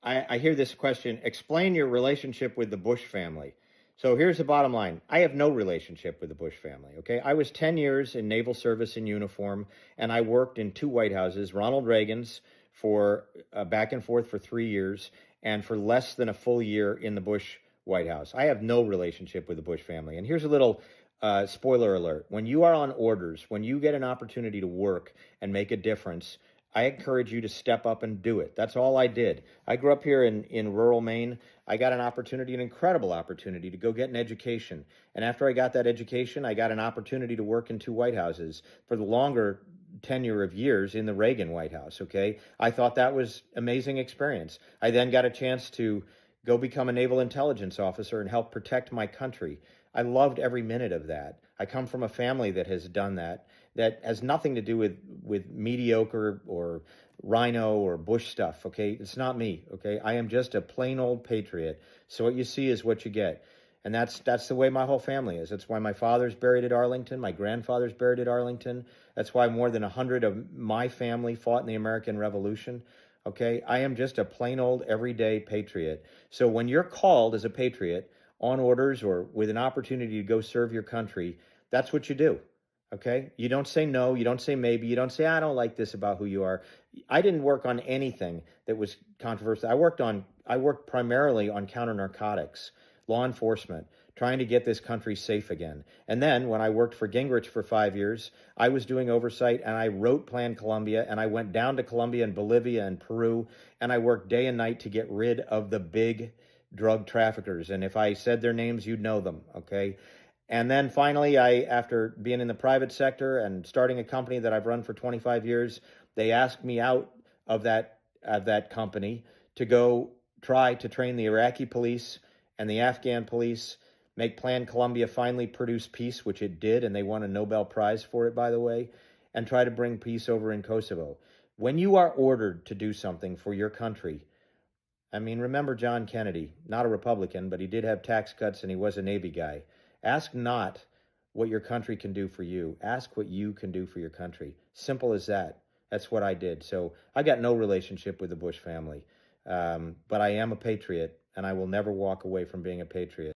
I hear this question, explain your relationship with the Bush family. So here's the bottom line. I have no relationship with the Bush family. Okay. I was 10 years in naval service in uniform, and I worked in two White Houses, Ronald Reagan's for back and forth for 3 years, and for less than a full year in the Bush White House. I have no relationship with the Bush family. And here's a little spoiler alert. When you are on orders, when you get an opportunity to work and make a difference, I encourage you to step up and do it. That's all I did. I grew up here in rural Maine. I got an opportunity, an incredible opportunity to go get an education. And after I got that education, I got an opportunity to work in two White Houses for the longer tenure of years in the Reagan White House. Okay. I thought that was amazing experience. I then got a chance to go become a naval intelligence officer and help protect my country. I loved every minute of that. I come from a family that has done that. That has nothing to do with mediocre or Rhino or Bush stuff. Okay, it's not me. Okay, I am just a plain old patriot. So what you see is what you get, and that's the way my whole family is. That's why my father's buried at Arlington. My grandfather's buried at Arlington. That's why more than 100 of my family fought in the American Revolution. Okay, I am just a plain old everyday patriot. So when you're called as a patriot on orders or with an opportunity to go serve your country, that's what you do. Okay, you don't say no, you don't say maybe, you don't say I don't like this about who you are. I didn't work on anything that was controversial. I worked primarily on counter narcotics, law enforcement, trying to get this country safe again. And then when I worked for Gingrich for 5 years, I was doing oversight, and I wrote Plan Colombia, and I went down to Colombia and Bolivia and Peru, and I worked day and night to get rid of the big drug traffickers. And if I said their names, you'd know them. Okay. And then finally, after being in the private sector and starting a company that I've run for 25 years, they asked me out of that company to go try to train the Iraqi police and the Afghan police, make Plan Colombia finally produce peace, which it did, and they won a Nobel Prize for it, by the way, and try to bring peace over in Kosovo. When you are ordered to do something for your country, I mean, remember John Kennedy, not a Republican, but he did have tax cuts and he was a Navy guy. Ask not what your country can do for you. Ask what you can do for your country. Simple as that. That's what I did. So I got no relationship with the Bush family, but I am a patriot, and I will never walk away from being a patriot.